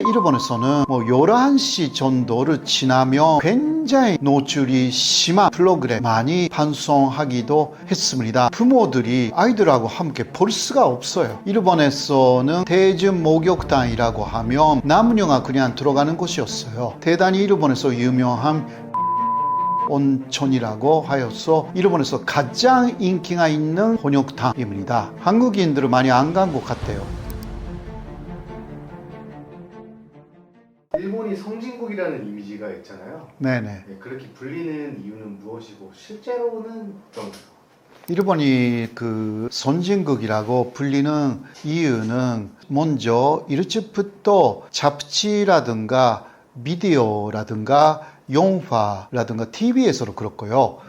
일본에서는 11시 정도를 지나면 굉장히 노출이 심한 프로그램 많이 방송하기도 했습니다. 부모들이 아이들하고 함께 볼 수가 없어요. 일본에서는 대중 목욕탕이라고 하면 남녀가 그냥 들어가는 곳이었어요. 대단히 일본에서 유명한 온천이라고 하여서 일본에서 가장 인기가 있는 혼욕탕입니다. 한국인들은 많이 안 간 것 같아요. 일본이 성진국이라는 이미지가 있잖아요. 네네. 네, 그렇게 불리는 이유는 무엇이고 실제로는 어떤가요? 일본이 선진국이라고 불리는 이유는 먼저 일찍부터 잡지라든가 미디어라든가 영화라든가 TV에서도 그렇고요.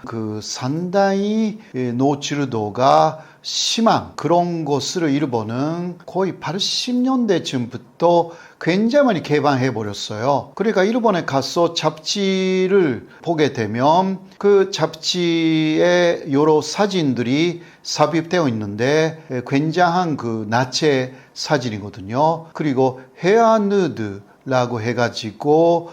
상당히 노출도가 심한 그런 것을 일본은 거의 80년대쯤부터 굉장히 많이 개방해 버렸어요. 그러니까 일본에 가서 잡지를 보게 되면 그 잡지에 여러 사진들이 삽입되어 있는데 굉장한 나체 사진이거든요. 그리고 헤어 누드라고 해가지고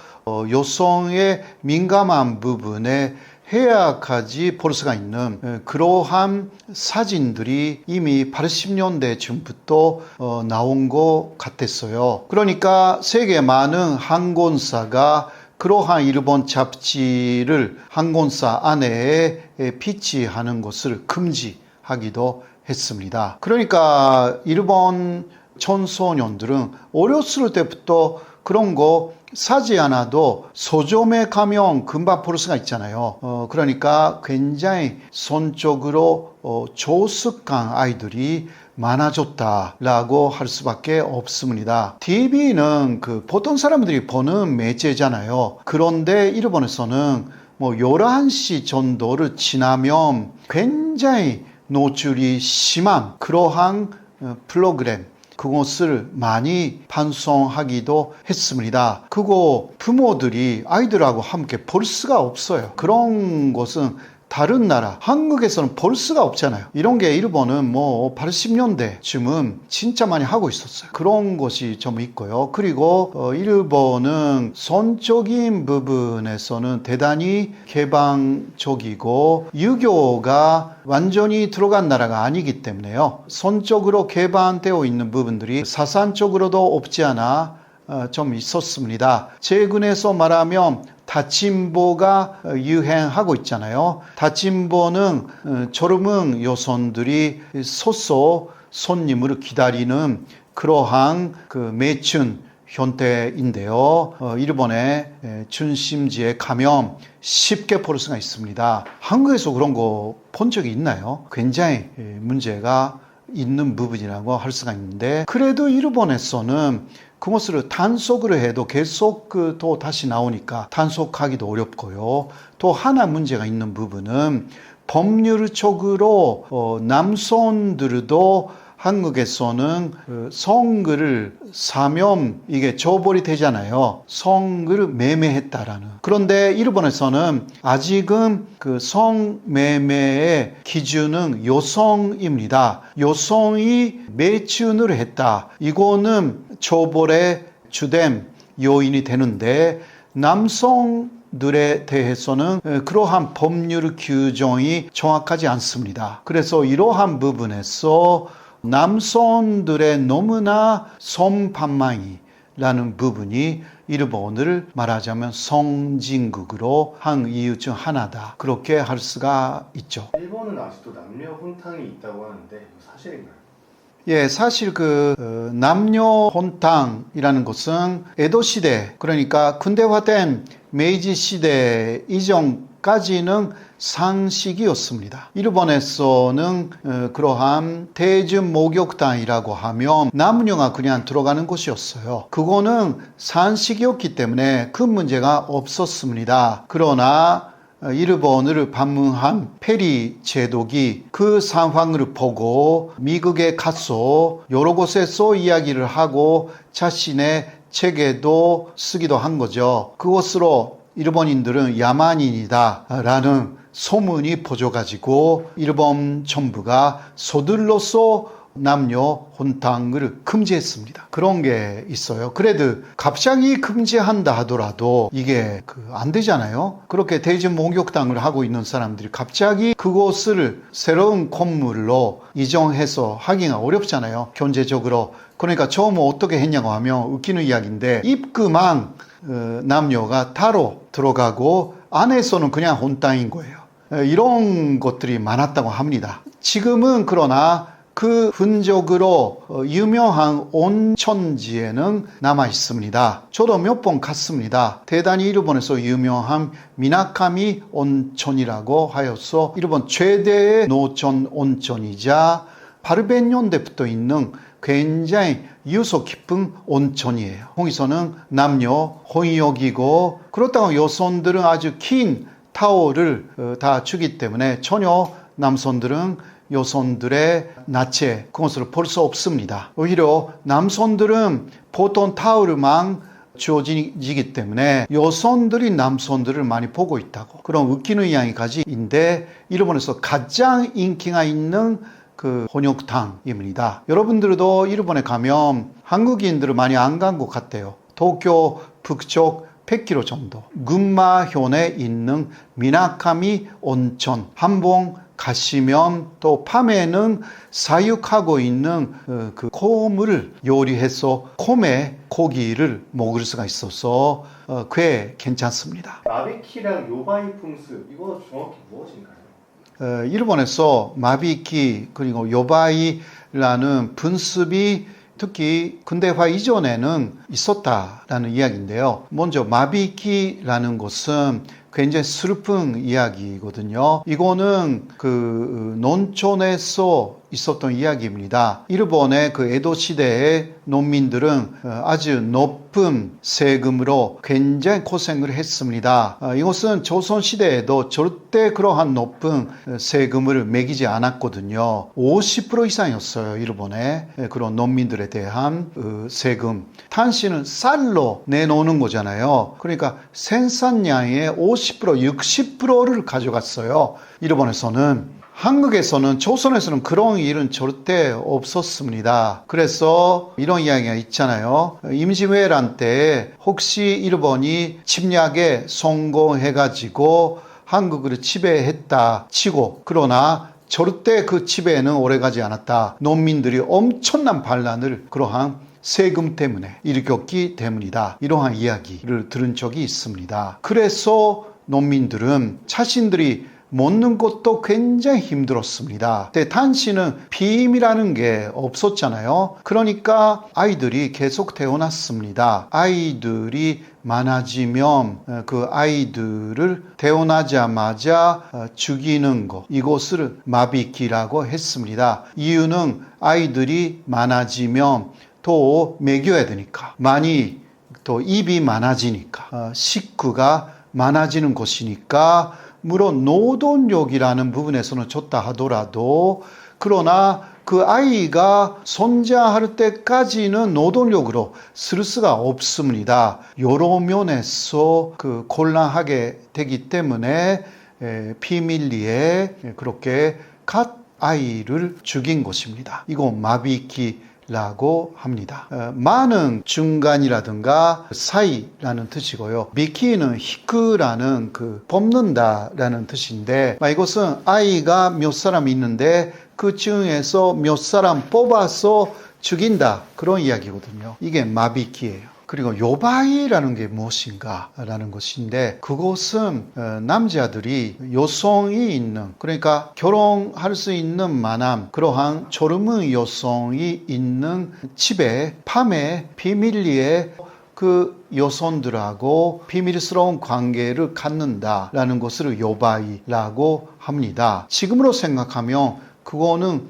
여성의 민감한 부분에 헤어까지 볼 수가 있는 그러한 사진들이 이미 80년대쯤부터 나온 것 같았어요. 그러니까 세계 많은 항공사가 그러한 일본 잡지를 항공사 안에 비치하는 것을 금지하기도 했습니다. 그러니까 일본 청소년들은 어렸을 때부터 그런 거 사지 않아도 서점에 가면 금방 볼 수가 있잖아요. 그러니까 굉장히 성적으로 저습한 아이들이 많아졌다라고 할 수밖에 없습니다. TV는 보통 사람들이 보는 매체잖아요. 그런데 일본에서는 11시 정도를 지나면 굉장히 노출이 심한 그러한 프로그램 그것을 많이 방송하기도 했습니다. 그거 부모들이 아이들하고 함께 볼 수가 없어요. 그런 것은 다른 나라, 한국에서는 볼 수가 없잖아요. 이런 게 일본은 80년대쯤은 진짜 많이 하고 있었어요. 그런 것이 좀 있고요. 그리고 일본은 성적인 부분에서는 대단히 개방적이고 유교가 완전히 들어간 나라가 아니기 때문에요. 성적으로 개방되어 있는 부분들이 사상적으로도 없지 않아 좀 있었습니다. 최근에서 말하면 다침보가 유행하고 있잖아요. 다침보는 젊은 여성들이 서서 손님을 기다리는 그러한 매춘 형태인데요. 일본의 중심지에 가면 쉽게 볼 수가 있습니다. 한국에서 그런 거 본 적이 있나요? 굉장히 문제가 있는 부분이라고 할 수가 있는데 그래도 일본에서는 그것을 단속으로 해도 계속 또 다시 나오니까 단속하기도 어렵고요. 또 하나 문제가 있는 부분은 법률적으로 남성들도 한국에서는 성을 사면 이게 처벌이 되잖아요. 성을 매매했다라는. 그런데 일본에서는 아직은 성매매의 기준은 여성입니다. 여성이 매춘을 했다. 이거는 처벌의 주된 요인이 되는데 남성들에 대해서는 그러한 법률 규정이 정확하지 않습니다. 그래서 이러한 부분에서 남성들의 너무나 성반망이라는 부분이 일본을 말하자면 성진국으로 한 이유 중 하나다. 그렇게 할 수가 있죠. 일본은 아직도 남녀 혼탕이 있다고 하는데 이거 사실인가요? 예, 사실 남녀 혼탕이라는 것은 에도 시대, 그러니까 근대화된 메이지 시대 이전까지는 상식이었습니다. 일본에서는 그러한 대중 목욕탕이라고 하면 남녀가 그냥 들어가는 곳이었어요. 그거는 상식이었기 때문에 큰 문제가 없었습니다. 그러나 일본을 방문한 페리 제독이 그 상황을 보고 미국에 가서 여러 곳에서 이야기를 하고 자신의 책에도 쓰기도 한 거죠. 그것으로 일본인들은 야만인이다 라는 소문이 퍼져가지고 일본 정부가 서둘러서 남녀 혼탕을 금지했습니다. 그런 게 있어요. 그래도 갑자기 금지한다 하더라도 이게 안 되잖아요. 그렇게 대진 목욕탕을 하고 있는 사람들이 갑자기 그곳을 새로운 건물로 이전해서 하기가 어렵잖아요. 경제적으로. 그러니까 처음 어떻게 했냐고 하면 웃기는 이야기인데 입구만 남녀가 따로 들어가고 안에서는 그냥 혼탕인 거예요. 이런 것들이 많았다고 합니다. 지금은 그러나 그 흔적으로 유명한 온천지에는 남아 있습니다. 저도 몇 번 갔습니다. 대단히 일본에서 유명한 미나카미 온천이라고 하여서 일본 최대의 노천 온천이자 800년대부터 있는 굉장히 유서 깊은 온천이에요. 거기서는 남녀 혼욕이고 그렇다고 여성들은 아주 긴 타월을 다 주기 때문에 전혀 남성들은 여성들의 나체 그것을 볼 수 없습니다. 오히려 남성들은 보통 타월만 주어지기 때문에 여성들이 남성들을 많이 보고 있다고 그런 웃기는 이야기까지인데 일본에서 가장 인기가 있는 그 혼욕탕입니다. 여러분들도 일본에 가면 한국인들은 많이 안 간 것 같아요. 도쿄 북쪽 100km 정도 군마현에 있는 미나카미 온천 한번 가시면 또 밤에는 사육하고 있는 그 곰을 요리해서 곰의 고기를 먹을 수가 있어서 꽤 괜찮습니다. 마비키랑 요바이 풍습 이거 정확히 무엇인가요? 일본에서 마비키 그리고 요바이라는 분습이 특히 근대화 이전에는 있었다라는 이야기인데요. 먼저 마비키라는 것은 굉장히 슬픈 이야기거든요. 이거는 그 농촌에서 있었던 이야기입니다. 일본의 그 에도 시대의 농민들은 아주 높은 세금으로 굉장히 고생을 했습니다. 이것은 조선 시대에도 절대 그러한 높은 세금을 매기지 않았거든요. 50% 이상이었어요. 일본의 그런 농민들에 대한 세금. 당시는 쌀로 내놓는 거잖아요. 그러니까 생산량의 50%, 60%를 가져갔어요. 일본에서는. 한국에서는 조선에서는 그런 일은 절대 없었습니다. 그래서 이런 이야기가 있잖아요. 임시왜란 때 혹시 일본이 침략에 성공해가지고 한국을 지배했다 치고 그러나 절대 그 지배는 오래가지 않았다. 농민들이 엄청난 반란을 그러한 세금 때문에 일으켰기 때문이다. 이러한 이야기를 들은 적이 있습니다. 그래서 농민들은 자신들이 먹는 것도 굉장히 힘들었습니다. 근데 당시는 비임이라는 게 없었잖아요. 그러니까 아이들이 계속 태어났습니다. 아이들이 많아지면 그 아이들을 태어나자마자 죽이는 것, 이것을 마비키라고 했습니다. 이유는 아이들이 많아지면 또 먹여야 되니까, 많이 또 입이 많아지니까, 식구가 많아지는 것이니까 물론 노동력이라는 부분에서는 좋다 하더라도 그러나 그 아이가 손자할 때까지는 노동력으로 쓸 수가 없습니다. 여러 면에서 그 곤란하게 되기 때문에 비밀리에 그렇게 갓 아이를 죽인 것입니다. 이거 마비키 라고 합니다. 마는 중간이라든가 사이라는 뜻이고요. 미키는 히크라는 그 뽑는다라는 뜻인데 이것은 아이가 몇 사람 있는데 그 중에서 몇 사람 뽑아서 죽인다 그런 이야기거든요. 이게 마비키예요. 그리고 요바이라는 게 무엇인가 라는 것인데 그것은 남자들이 여성이 있는 그러니까 결혼할 수 있는 만한 그러한 젊은 여성이 있는 집에 밤에 비밀리에 그 여성들하고 비밀스러운 관계를 갖는다라는 것을 요바이라고 합니다. 지금으로 생각하면 그거는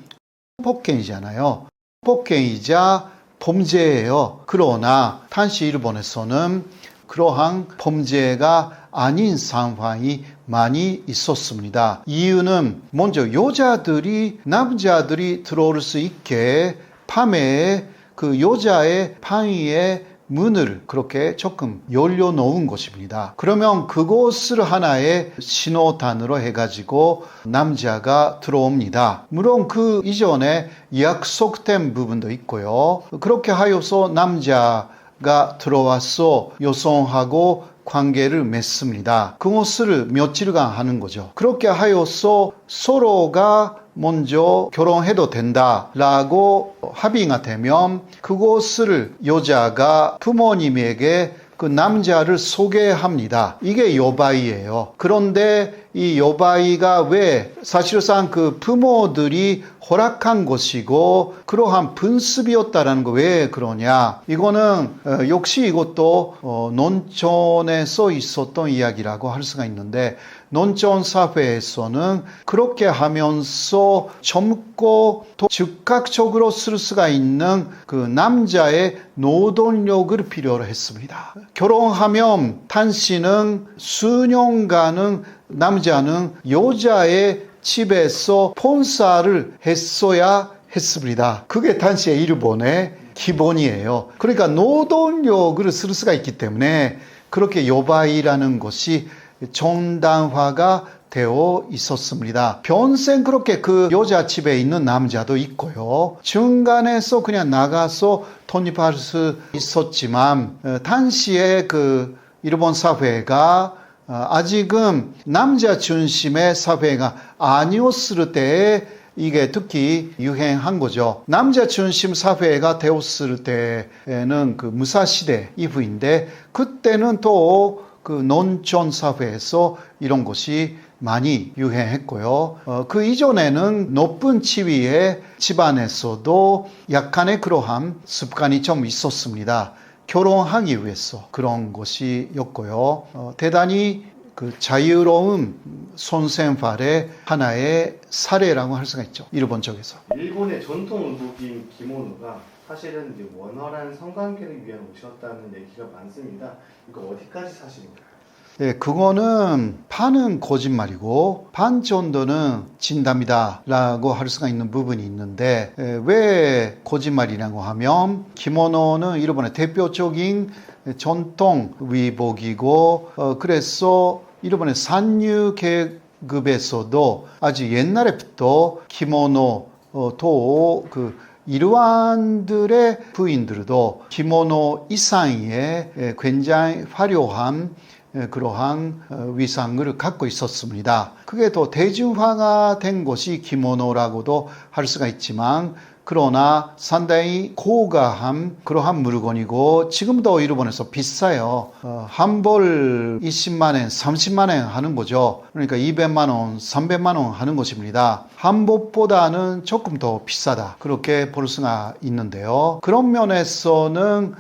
폭행이잖아요. 폭행이자 범죄예요. 그러나 당시 일본에서는 그러한 범죄가 아닌 상황이 많이 있었습니다. 이유는 먼저 여자들이 남자들이 들어올 수 있게 밤에 그 여자의 방 위에 문을 그렇게 조금 열려놓은 것입니다. 그러면 그곳을 하나의 신호탄으로 해가지고 남자가 들어옵니다. 물론 그 이전에 약속된 부분도 있고요. 그렇게 하여서 남자가 들어와서 여성하고 관계를 맺습니다. 그것을 며칠간 하는 거죠. 그렇게 하여서 서로가 먼저 결혼해도 된다라고 합의가 되면 그것을 여자가 부모님에게 그 남자를 소개합니다. 이게 여바이예요. 그런데 이 여바이가 왜 사실상 그 부모들이 허락한 것이고 그러한 분습이었다라는 거 왜 그러냐? 이거는 역시 이것도 논천에서 있었던 이야기라고 할 수가 있는데 논천 사회에서는 그렇게 하면서 젊고 또 즉각적으로 쓸 수가 있는 그 남자의 노동력을 필요로 했습니다. 결혼하면 당신은 수년간은 남자는 여자의 집에서 본사를 했어야 했습니다. 그게 당시의 일본의 기본이에요. 그러니까 노동력을 쓸 수가 있기 때문에 그렇게 여바이라는 것이 정당화가 되어 있었습니다. 평생 그렇게 그 여자 집에 있는 남자도 있고요. 중간에서 그냥 나가서 독립할 수 있었지만 당시에 그 일본 사회가 아직은 남자 중심의 사회가 아니었을 때에 이게 특히 유행한 거죠. 남자 중심 사회가 되었을 때에는 그 무사시대 이후인데 그때는 또 그 논천 사회에서 이런 것이 많이 유행했고요. 그 이전에는 높은 지위의 집안에서도 약간의 그러한 습관이 좀 있었습니다. 결혼하기 위해서 그런 것이었고요. 대단히 그 자유로운 손생활의 하나의 사례라고 할 수가 있죠. 일본 쪽에서. 일본의 전통 의복인 기모노가 사실은 이제 원활한 성관계를 위한 옷이었다는 얘기가 많습니다. 이거 어디까지 사실인가요? 네, 그거는 반은 거짓말이고 반 정도는 진담이다 라고 할 수가 있는 부분이 있는데 왜 거짓말이라고 하면 기모노는 일본의 대표적인 전통 위복이고 그래서 일본의 산유 계급에서도 아주 옛날부터 기모노 또 그 일반들의 부인들도 기모노 이상의 굉장히 화려한 그러한 위상을 갖고 있었습니다. 그게 더 대중화가 된 것이 기모노라고도 할 수가 있지만 그러나 상당히 고가한 그러한 물건이고 지금도 일본에서 비싸요. 한 벌 20만 원, 30만 원 하는 거죠. 그러니까 200만 원, 300만 원 하는 것입니다. 한복보다는 조금 더 비싸다. 그렇게 볼 수가 있는데요. 그런 면에서는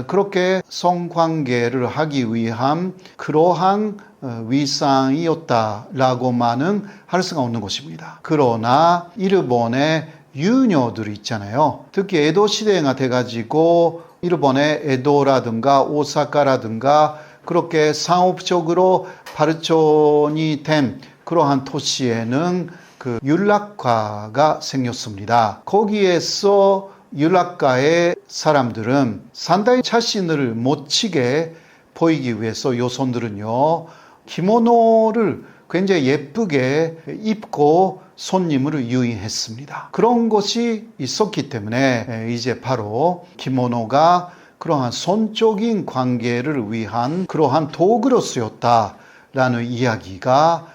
그렇게 성관계를 하기 위한 그러한 위상이었다라고만은 할 수가 없는 것입니다. 그러나 일본의 유녀들이 있잖아요. 특히 에도 시대가 돼가지고 일본의 에도라든가 오사카라든가 그렇게 상업적으로 발전이 된 그러한 도시에는 그 율락과가 생겼습니다. 거기에서 율락과의 사람들은 상당히 자신을 멋지게 보이기 위해서 여성들은요 기모노를 굉장히 예쁘게 입고 손님을 유인했습니다. 그런 것이 있었기 때문에 이제 바로 기모노가 그러한 성적인 관계를 위한 그러한 도구로 쓰였다라는 이야기가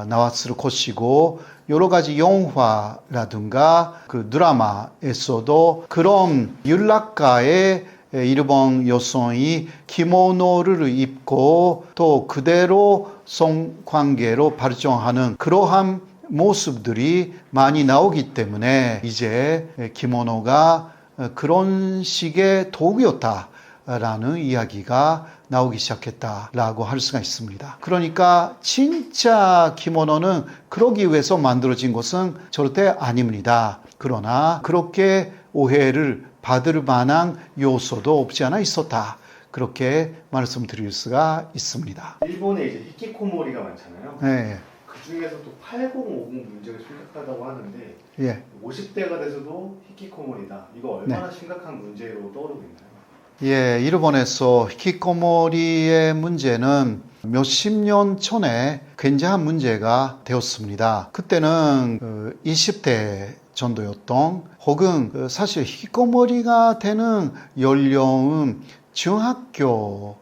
나왔을 것이고 여러 가지 영화라든가 그 드라마에서도 그런 율락가의 일본 여성이 기모노를 입고 또 그대로 성관계로 발전하는 그러한 모습들이 많이 나오기 때문에 이제 기모노가 그런 식의 도구였다라는 이야기가 나오기 시작했다라고 할 수가 있습니다. 그러니까 진짜 기모노는 그러기 위해서 만들어진 것은 절대 아닙니다. 그러나 그렇게 오해를 받을 만한 요소도 없지 않아 있었다. 그렇게 말씀드릴 수가 있습니다. 일본에 이제 히키코모리가 많잖아요. 네. 그 중에서도 8050 문제가 심각하다고 하는데 예. 50대가 돼서도 히키코모리다. 이거 얼마나 심각한 문제로 떠오르고 있나요? 예, 일본에서 히키코모리의 문제는 몇십 년 전에 굉장한 문제가 되었습니다. 그때는 20대 정도였던 혹은 사실 히키코모리가 되는 연령은 중학교쯤부터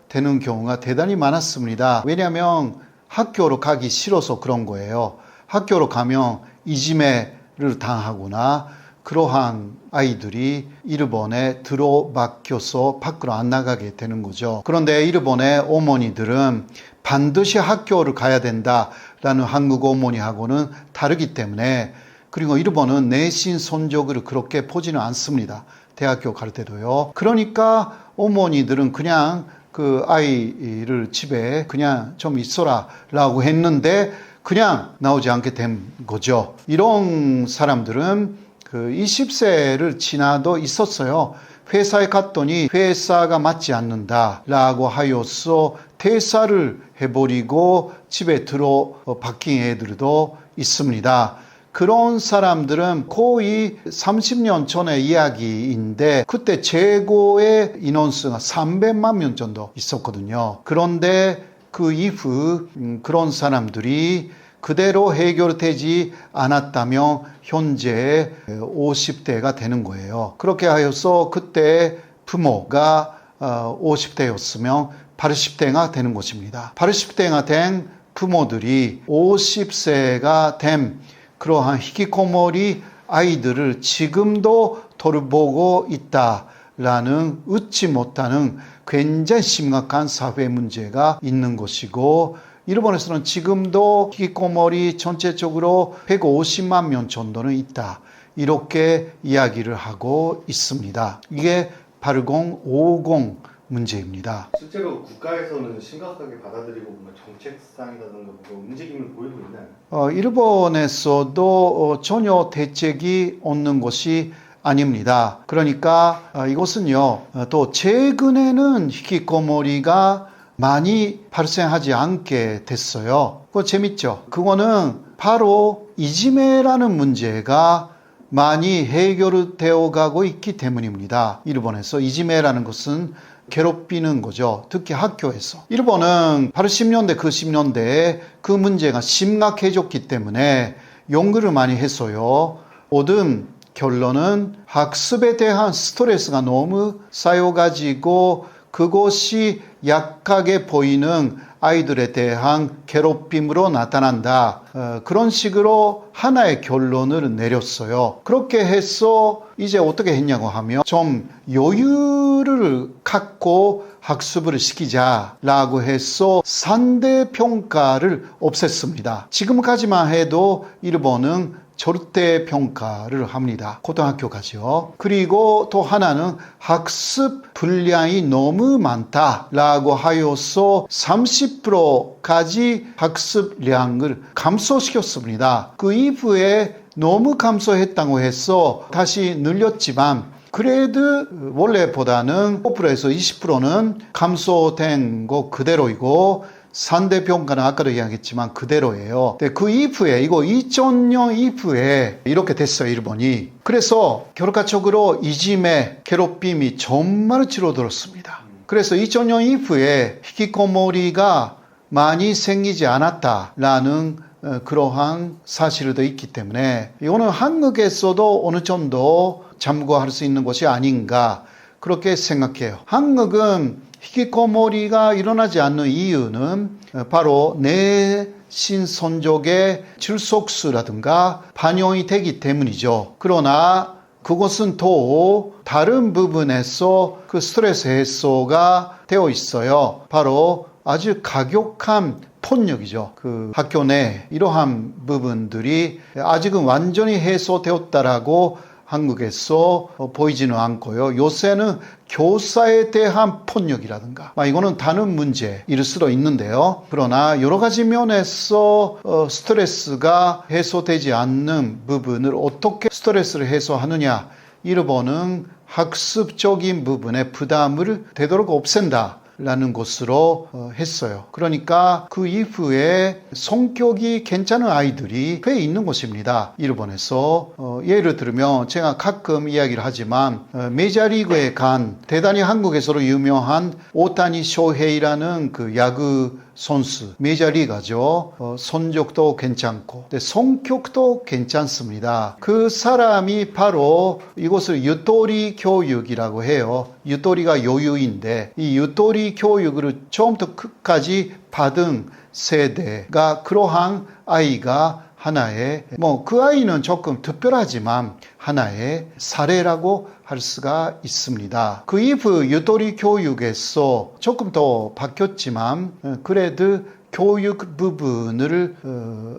되는 경우가 대단히 많았습니다. 왜냐하면 학교로 가기 싫어서 그런 거예요. 학교로 가면 이지메를 당하거나 그러한 아이들이 일본에 들어막혀서 밖으로 안 나가게 되는 거죠. 그런데 일본의 어머니들은 반드시 학교를 가야 된다라는 한국 어머니하고는 다르기 때문에, 그리고 일본은 내신 성적을 그렇게 보지는 않습니다. 대학교 갈 때도요. 그러니까 어머니들은 그냥 그 아이를 집에 그냥 좀 있어라 라고 했는데 그냥 나오지 않게 된 거죠. 이런 사람들은 그 20세를 지나도 있었어요. 회사에 갔더니 회사가 맞지 않는다 라고 하여서 퇴사를 해버리고 집에 들어 바뀐 애들도 있습니다. 그런 사람들은 거의 30년 전의 이야기인데 그때 최고의 인원수가 300만 명 정도 있었거든요. 그런데 그 이후 그런 사람들이 그대로 해결되지 않았다면 현재 50대가 되는 거예요. 그렇게 하여서 그때 부모가 50대였으면 80대가 되는 것입니다. 80대가 된 부모들이 50세가 된 그러한 히키코모리 아이들을 지금도 돌보고 있다라는 웃지 못하는 굉장히 심각한 사회 문제가 있는 것이고, 일본에서는 지금도 히키코모리 전체적으로 150만 명 정도는 있다, 이렇게 이야기를 하고 있습니다. 이게 8050 문제입니다. 실제로 국가에서는 심각하게 받아들이고 뭔가 정책상이라든가 뭔가 움직임을 보이고 있나요? 일본에서도 전혀 대책이 없는 것이 아닙니다. 그러니까 이것은요, 또 최근에는 히키코모리가 많이 발생하지 않게 됐어요. 그거 재밌죠? 그거는 바로 이지메라는 문제가 많이 해결되어 가고 있기 때문입니다. 일본에서 이지메라는 것은 괴롭히는 거죠. 특히 학교에서. 일본은 80년대, 90년대에 그 문제가 심각해졌기 때문에 연구를 많이 했어요. 모든 결론은 학습에 대한 스트레스가 너무 쌓여가지고 그것이 약하게 보이는 아이들에 대한 괴롭힘으로 나타난다. 그런 식으로 하나의 결론을 내렸어요. 그렇게 해서 이제 어떻게 했냐고 하면 좀 여유를 갖고 학습을 시키자라고 해서 상대평가를 없앴습니다. 지금까지만 해도 일본은 절대평가를 합니다. 고등학교까지요. 그리고 또 하나는 학습 분량이 너무 많다라고 하여서 30%까지 학습량을 감소시켰습니다. 그 이후에 너무 감소했다고 해서 다시 늘렸지만 그래도 원래보다는 5%에서 20%는 감소된 거 그대로이고 상대평가는 아까도 이야기했지만 그대로예요. 근데 그 이후에 이거 2000년 이후에 이렇게 됐어요, 일본이. 그래서 결과적으로 이지메, 괴롭힘이 정말 줄어들었습니다. 그래서 2000년 이후에 히키코모리가 많이 생기지 않았다라는 그러한 사실도 있기 때문에 이거는 한국에서도 어느 정도 참고할 수 있는 것이 아닌가 그렇게 생각해요. 한국은 히키코모리가 일어나지 않는 이유는 바로 내신 성적의 출석수라든가 반영이 되기 때문이죠. 그러나 그것은 또 다른 부분에서 그 스트레스 해소가 되어 있어요. 바로 아주 가격한 폭력이죠. 그 학교 내 이러한 부분들이 아직은 완전히 해소되었다라고 한국에서 보이지는 않고요. 요새는 교사에 대한 폭력이라든가 이거는 다른 문제일 수도 있는데요. 그러나 여러 가지 면에서 스트레스가 해소되지 않는 부분을 어떻게 스트레스를 해소하느냐, 일본은 학습적인 부분에 부담을 되도록 없앤다 라는 것으로 했어요. 그러니까 그 이후에 성격이 괜찮은 아이들이 꽤 있는 곳입니다. 일본에서. 예를 들면 제가 가끔 이야기를 하지만 메이저리그에 간 대단히 한국에서도 유명한 오타니 쇼헤이라는 그 야구 선수, 메이저리가죠. 성적도 괜찮고 성격도 괜찮습니다. 그 사람이 바로 이것을 유토리 교육이라고 해요. 유토리가 요유인데 이 유토리 교육을 처음부터 끝까지 받은 세대가 그러한 아이가 하나의 그 아이는 조금 특별하지만 하나의 사례라고 할 수가 있습니다. 그 이후 유토리 교육에서 조금 더 바뀌었지만 그래도 교육 부분을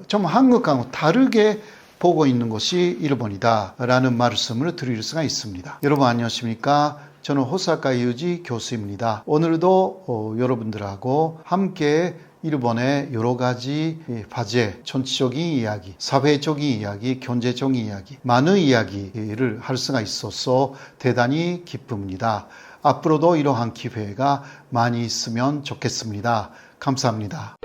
좀 한국하고 다르게 보고 있는 것이 일본이다 라는 말씀을 드릴 수가 있습니다. 여러분 안녕하십니까? 저는 호사카 유지 교수입니다. 오늘도 여러분들하고 함께 일본의 여러 가지 화제, 정치적인 이야기, 사회적인 이야기, 경제적인 이야기, 많은 이야기를 할 수가 있어서 대단히 기쁩니다. 앞으로도 이러한 기회가 많이 있으면 좋겠습니다. 감사합니다.